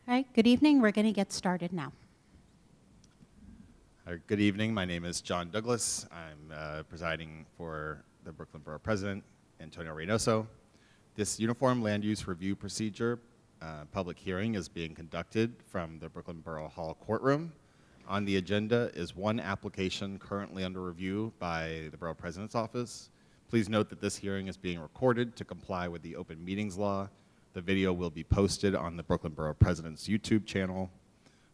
All right, good evening. We're going to get started now. Good evening. My name is John Douglas. I'm presiding for the Brooklyn Borough President, Antonio Reynoso. This Uniform Land Use Review Procedure public hearing is being conducted from the Brooklyn Borough Hall courtroom. On the agenda is one application currently under review by the Borough President's office. Please note that this hearing is being recorded to comply with the open meetings law. The video will be posted on the Brooklyn Borough President's YouTube channel.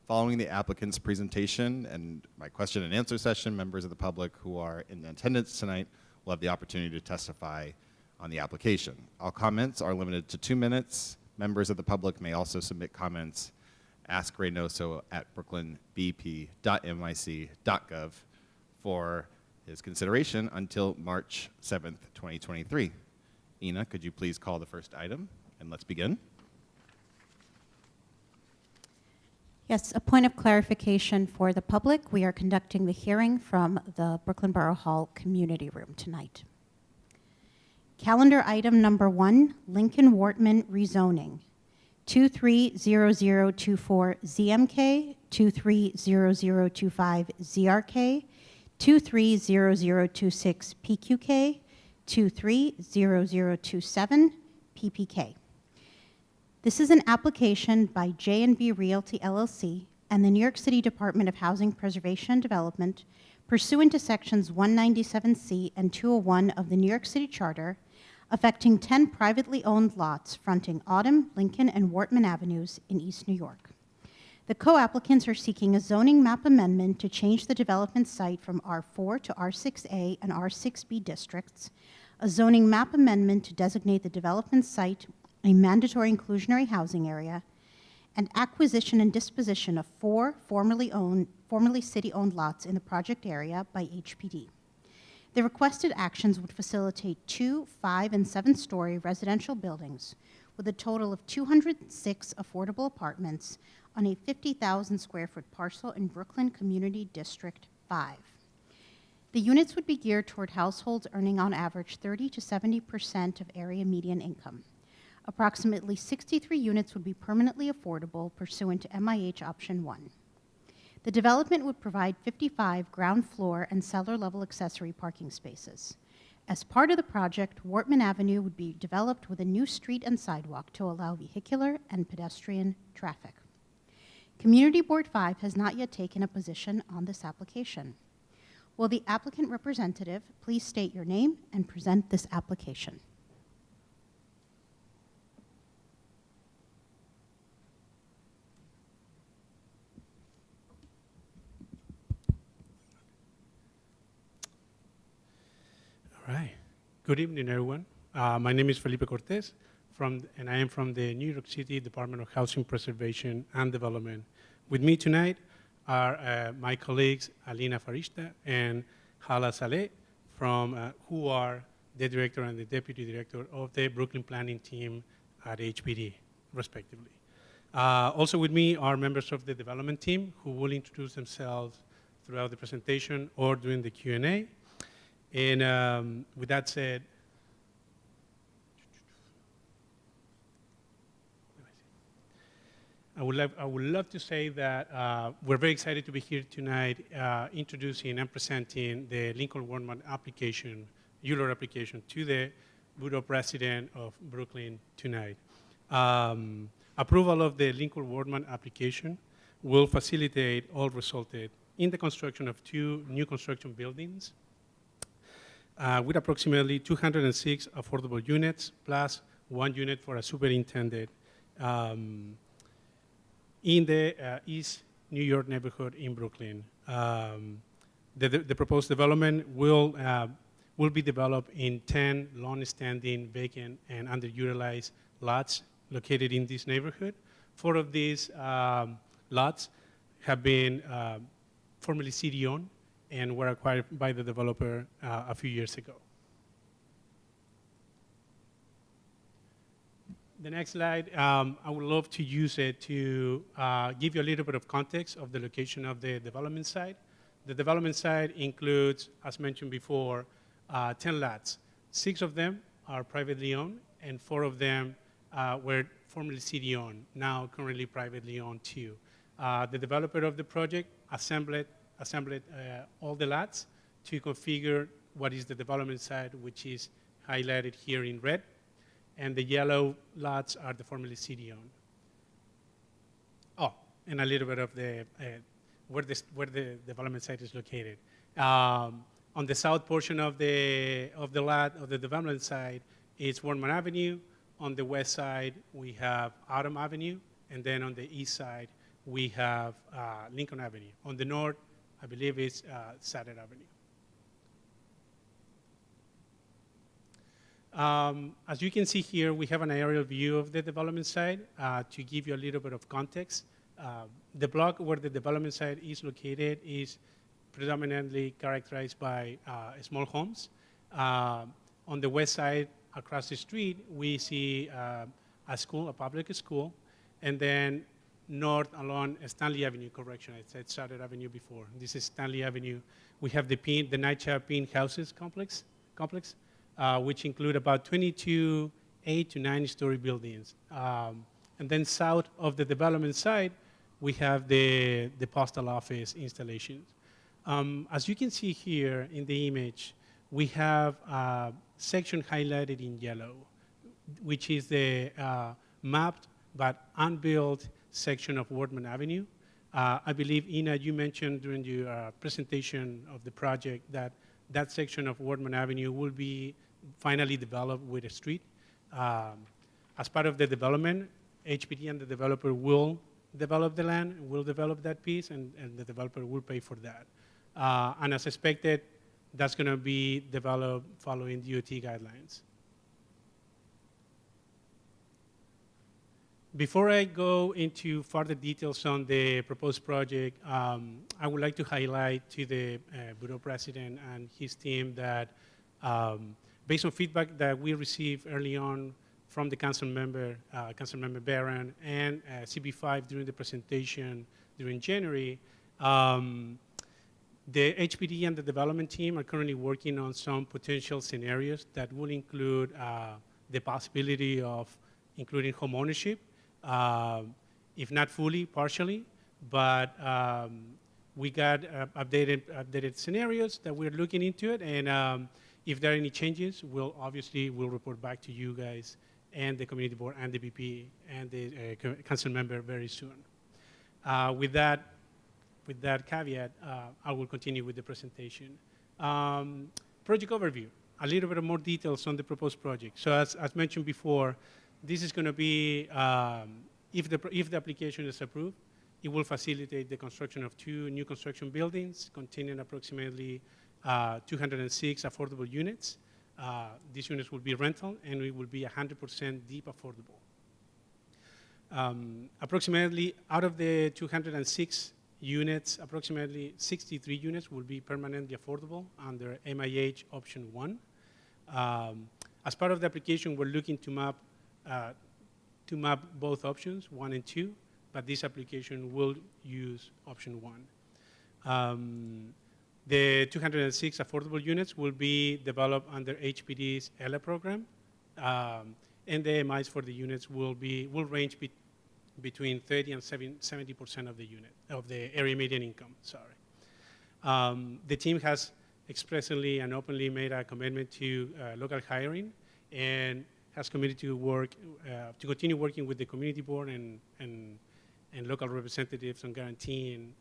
Following the applicant's presentation and my question and answer session, members of the public who are in attendance tonight will have the opportunity to testify on the application. All comments are limited to 2 minutes. Members of the public may also submit comments. Ask Reynoso at brooklynbp.nyc.gov for his consideration until March 7th, 2023. Ina, could you please call the first item? And let's begin. Yes, a point of clarification for the public. We are conducting the hearing from the Brooklyn Borough Hall Community Room tonight. Calendar item number 1, Lincoln Wortman rezoning. 230024 ZMK, 230025 ZRK, 230026 PQK, 230027 PPK. This is an application by J&B Realty LLC and the New York City Department of Housing Preservation and Development pursuant to sections 197C and 201 of the New York City Charter, affecting 10 privately owned lots fronting Autumn, Lincoln, and Wortman Avenues in East New York. The co-applicants are seeking a zoning map amendment to change the development site from R4 to R6A and R6B districts, a zoning map amendment to designate the development site a mandatory inclusionary housing area, and acquisition and disposition of 4 formerly city-owned lots in the project area by HPD. The requested actions would facilitate 2, 5, and 7-story residential buildings with a total of 206 affordable apartments on a 50,000 square foot parcel in Brooklyn Community District 5. The units would be geared toward households earning on average 30 to 70% of area median income. Approximately 63 units would be permanently affordable pursuant to MIH Option 1. The development would provide 55 ground floor and cellar level accessory parking spaces. As part of the project, Wortman Avenue would be developed with a new street and sidewalk to allow vehicular and pedestrian traffic. Community Board 5 has not yet taken a position on this application. Will the applicant representative please state your name and present this application? All right. Good evening, everyone. My name is Felipe Cortez, and I am from the New York City Department of Housing Preservation and Development. With me tonight are my colleagues Alina Farishta and Hala Saleh, who are the director and the deputy director of the Brooklyn Planning Team at HPD, respectively. Also with me are members of the development team who will introduce themselves throughout the presentation or during the Q&A. And with that said, I would love to say that we're very excited to be here tonight introducing and presenting the Lincoln Wortman application, ULURP application, to the Borough President of Brooklyn tonight. Approval of the Lincoln Wortman application will facilitate all resulted in the construction of 2 new construction buildings with approximately 206 affordable units, plus 1 unit for a superintendent in the East New York neighborhood in Brooklyn. The proposed development will be developed in 10 long-standing, vacant, and underutilized lots located in this neighborhood. 4 of these lots have been formerly city-owned and were acquired by the developer a few years ago. The next slide, I would love to use it to give you a little bit of context of the location of the development site. The development site includes, as mentioned before, 10 lots. 6 of them are privately owned, and 4 of them were formerly city-owned, now currently privately owned too. The developer of the project assembled all the lots to configure what is the development side, which is highlighted here in red, and the yellow lots are the formerly city-owned. Oh, and a little bit of the where the development site is located. On the south portion of the lot of the development side is Wortman Avenue. On the west side we have Autumn Avenue, and then on the east side we have Lincoln Avenue. On the north, I believe it's Sadet Avenue. As you can see here, we have an aerial view of the development site to give you a little bit of context. The block where the development site is located is predominantly characterized by small homes. On the west side, across the street, we see a school, a public school, and then north along Stanley Avenue, correction, I said Sadet Avenue before. This is Stanley Avenue. We have the Nightshade Pin Houses complex, which include about 22 8 to 9-story buildings. And then south of the development site, we have the postal office installations. As you can see here in the image, we have a section highlighted in yellow, which is the mapped but unbuilt section of Wortman Avenue. I believe, Ina, you mentioned during your presentation of the project that that section of Wortman Avenue will be finally developed with a street. As part of the development, HPD and the developer will develop the land, will develop that piece, and the developer will pay for that. And as expected, that's going to be developed following DOT guidelines. Before I go into further details on the proposed project, I would like to highlight to the Borough President and his team that based on feedback that we received early on from the Council Member Barron, and CB5 during the presentation during January, the HPD and the development team are currently working on some potential scenarios that will include the possibility of including home ownership, if not fully, partially, but we got updated scenarios that we're looking into it, and if there are any changes, we'll report back to you guys and the community board and the BP and the council member very soon. With that caveat, I will continue with the presentation. Project overview, a little bit more details on the proposed project. So as mentioned before, this is going to be, if the application is approved, it will facilitate the construction of 2 new construction buildings containing approximately 206 affordable units. These units will be rental, and it will be 100% deep affordable. Approximately out of the 206 units, approximately 63 units will be permanently affordable under MIH option 1. As part of the application, we're looking to map both options, 1 and 2, but this application will use option 1. The 206 affordable units will be developed under HPD's ELA program, and the MIs for the units will range between 30 and 70% of the area median income. Sorry. The team has expressly and openly made a commitment to local hiring, and has committed to continue working with the community board and local representatives on guaranteeing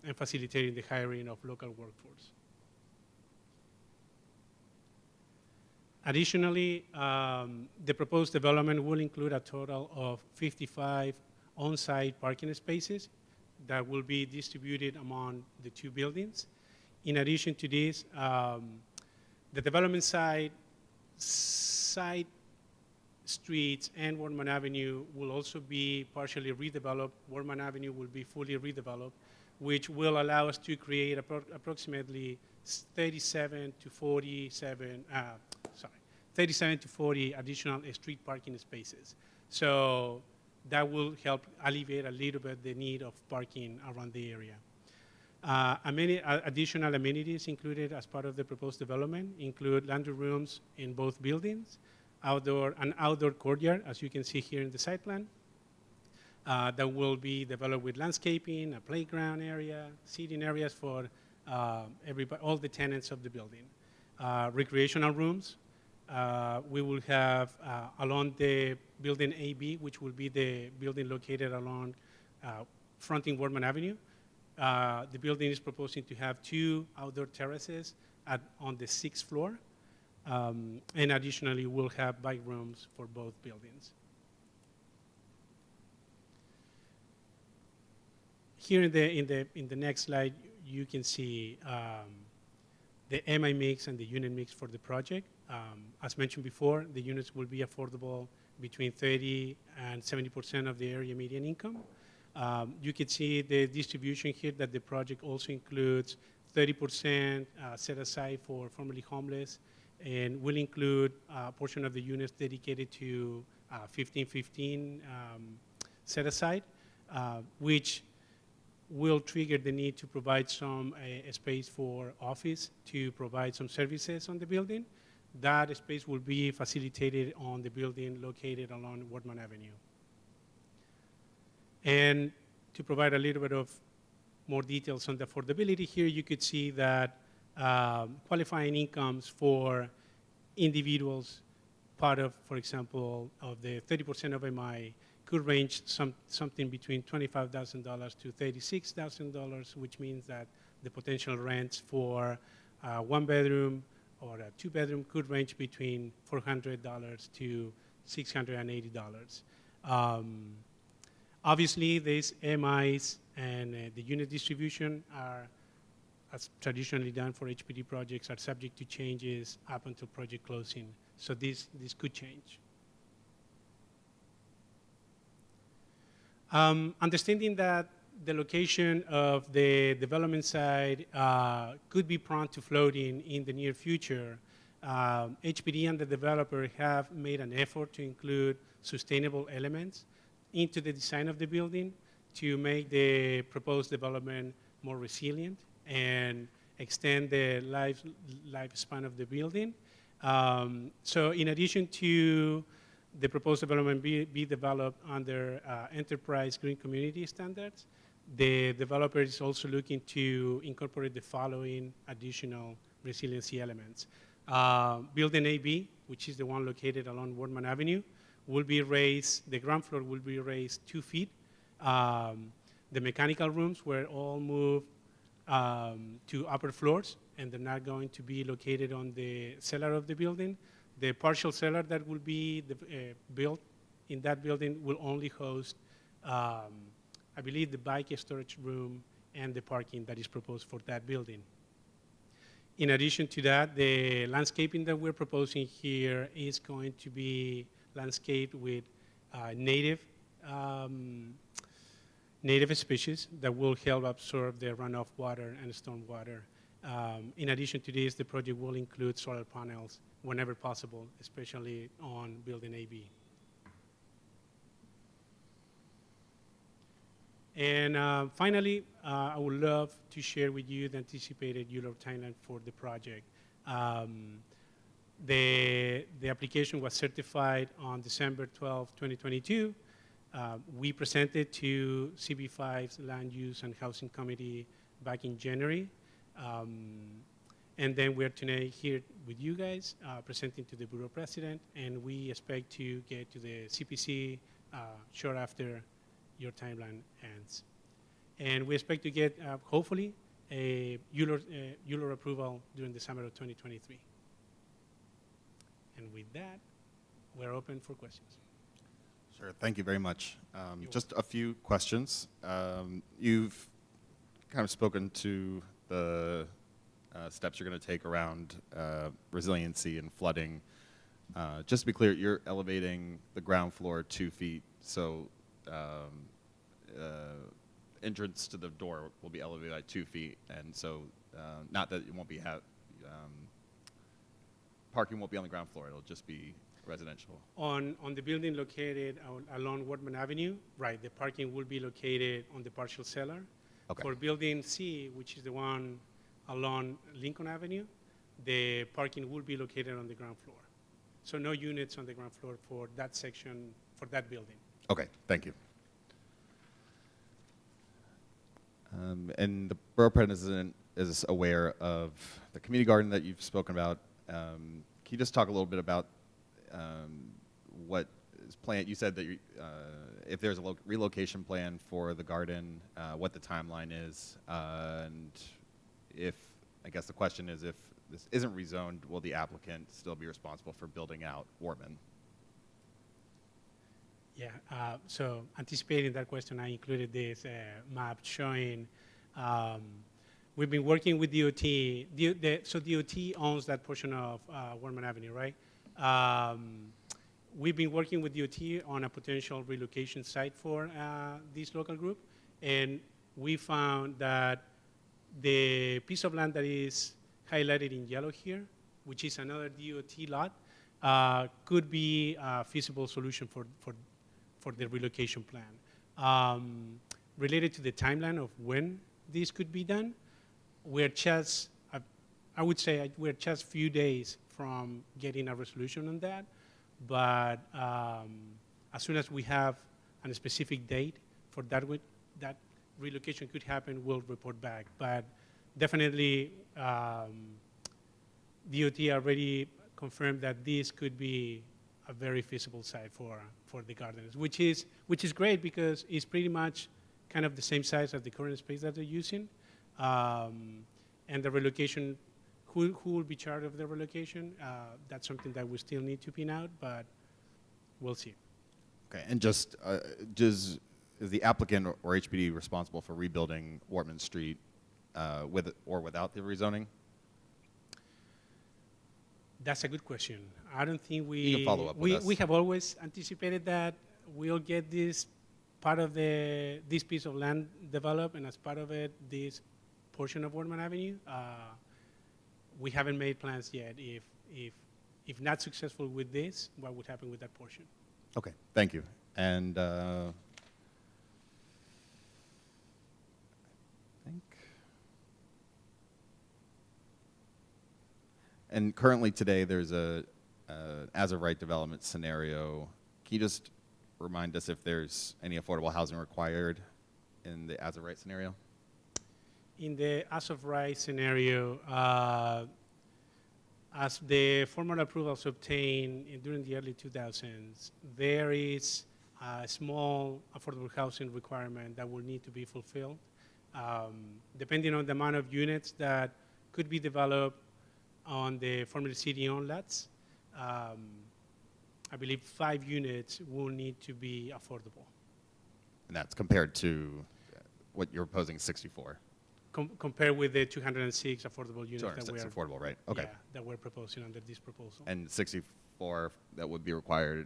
and facilitating the hiring of local workforce. Additionally, the proposed development will include a total of 55 on-site parking spaces that will be distributed among the 2 buildings. In addition to this, the development side streets and Wortman Avenue will also be partially redeveloped. Wortman Avenue will be fully redeveloped, which will allow us to create approximately 37 to 40 additional street parking spaces. So that will help alleviate a little bit the need of parking around the area. Additional amenities included as part of the proposed development include laundry rooms in both buildings, an outdoor courtyard, as you can see here in the site plan, that will be developed with landscaping, a playground area, seating areas for everybody, all the tenants of the building. Recreational rooms. We will have along the building AB, which will be the building located along fronting Wortman Avenue. The building is proposing to have 2 outdoor terraces on the 6th floor. And additionally, we'll have bike rooms for both buildings. Here in the next slide, you can see the MI mix and the unit mix for the project. As mentioned before, the units will be affordable between 30 and 70% of the area median income. You can see the distribution here that the project also includes 30% set aside for formerly homeless, and will include a portion of the units dedicated to 1515 set aside, which will trigger the need to provide some space for office to provide some services on the building. That space will be facilitated on the building located along Wortman Avenue. And to provide a little bit of more details on the affordability here, you could see that qualifying incomes for individuals, part of, for example, of the 30% of MI could range something between $25,000 to $36,000, which means that the potential rents for a 1-bedroom or a 2-bedroom could range between $400 to $680. Obviously, these MIs and the unit distribution are, as traditionally done for HPD projects, are subject to changes up until project closing. So this could change. Understanding that the location of the development site could be prone to flooding in the near future, HPD and the developer have made an effort to include sustainable elements into the design of the building to make the proposed development more resilient and extend the lifespan of the building. So in addition to the proposed development be developed under enterprise green community standards, the developer is also looking to incorporate the following additional resiliency elements. Building AB, which is the one located along Wortman Avenue, will be raised, the ground floor will be raised 2 feet. The mechanical rooms will all move to upper floors, and they're not going to be located on the cellar of the building. The partial cellar that will be built in that building will only host, I believe, the bike storage room and the parking that is proposed for that building. In addition to that, the landscaping that we're proposing here is going to be landscaped with native species that will help absorb the runoff water and storm water. In addition to this, the project will include solar panels whenever possible, especially on building AB. And finally, I would love to share with you the anticipated ULURP timeline for the project. The application was certified on December 12, 2022. We presented to CB5's Land Use and Housing Committee back in January. And then we're today here with you guys presenting to the Borough President, and we expect to get to the CPC short after your timeline ends. And we expect to get, hopefully, a ULURP approval during the summer of 2023. And with that, we're open for questions. Sure, thank you very much. Just a few questions. You've kind of spoken to the steps you're going to take around resiliency and flooding. Just to be clear, you're elevating the ground floor 2 feet, so entrance to the door will be elevated by 2 feet, and so not that it won't be parking won't be on the ground floor, it'll just be residential. On the building located along Wortman Avenue, right, the parking will be located on the partial cellar. Okay. For building C, which is the one along Lincoln Avenue, the parking will be located on the ground floor. So no units on the ground floor for that section, for that building. Okay, thank you. And the Borough President is aware of the community garden that you've spoken about. Can you just talk a little bit about what is planned? You said that if there's a relocation plan for the garden, what the timeline is, and if, I guess the question is, if this isn't rezoned, will the applicant still be responsible for building out Wortman? Yeah, so anticipating that question, I included this map showing we've been working with DOT. So DOT owns that portion of Wortman Avenue, right? We've been working with DOT on a potential relocation site for this local group, and we found that the piece of land that is highlighted in yellow here, which is another DOT lot, could be a feasible solution for the relocation plan. Related to the timeline of when this could be done, we're just, I would say we're just a few days from getting a resolution on that, but as soon as we have a specific date for that relocation could happen, we'll report back. But definitely, DOT already confirmed that this could be a very feasible site for the gardens, which is great because it's pretty much kind of the same size as the current space that they're using. And the relocation, who will be charged of the relocation? That's something that we still need to pin out, but we'll see. Okay, and just is the applicant or HPD responsible for rebuilding Wortman Street with or without the rezoning? That's a good question. I don't think You can follow up with us. We have always anticipated that we'll get this part of this piece of land developed, and as part of it, this portion of Wortman Avenue. We haven't made plans yet. If not successful with this, what would happen with that portion? Okay, thank you. And I think. And currently today, there's a as-of-right development scenario. Can you just remind us if there's any affordable housing required in the as-of-right scenario? In the as-of-right scenario, as the formal approvals obtained during the early 2000s, there is a small affordable housing requirement that will need to be fulfilled. Depending on the amount of units that could be developed on the former city-owned lots, I believe 5 units will need to be affordable. And that's compared to what you're proposing, 64. Compared with the 206 affordable units that 206 affordable, right? Okay. Yeah, that we're proposing under this proposal. And 64 that would be required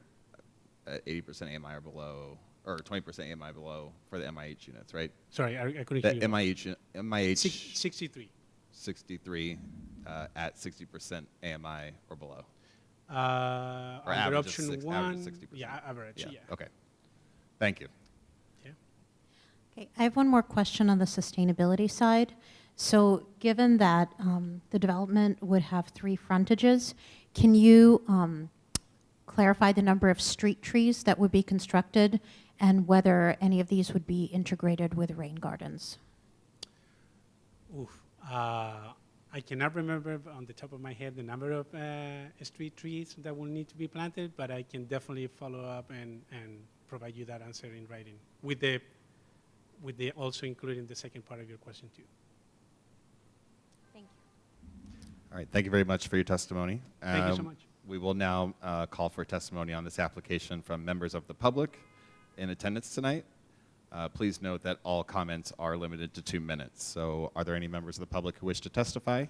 at 80% AMI or below, or 20% AMI below for the MIH units, right? Sorry, I couldn't The hear you. MIH 63. 63 at 60% AMI or below. Or Under average of option average 1, 60%. yeah, average, yeah. Okay. Thank you. Yeah. Okay, I have one more question on the sustainability side. So given that the development would have 3 frontages, can you clarify the number of street trees that would be constructed and whether any of these would be integrated with rain gardens? Oof. I cannot remember on the top of my head the number of street trees that will need to be planted, but I can definitely follow up and provide you that answer in writing, with the also including the second part of your question too. Thank you. All right. Thank you very much for your testimony. Thank you so much. We will now call for testimony on this application from members of the public in attendance tonight. Please note that all comments are limited to 2 minutes. So are there any members of the public who wish to testify?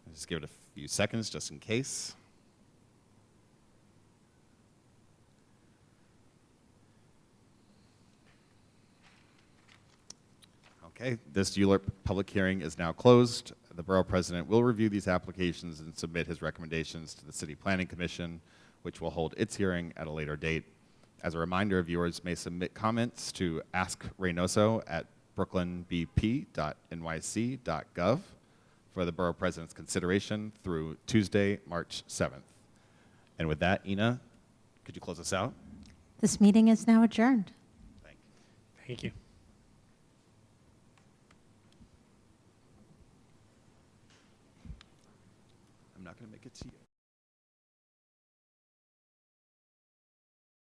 I'll just give it a few seconds just in case. Okay, this ULURP public hearing is now closed. The Borough President will review these applications and submit his recommendations to the City Planning Commission, which will hold its hearing at a later date. As a reminder, viewers may submit comments to AskReynoso at brooklynbp.nyc.gov. For for the Borough President's consideration through Tuesday, March 7th. And with that, Ina, could you close us out? This meeting is now adjourned. Thank you. Thank you. I'm not going to make it to you.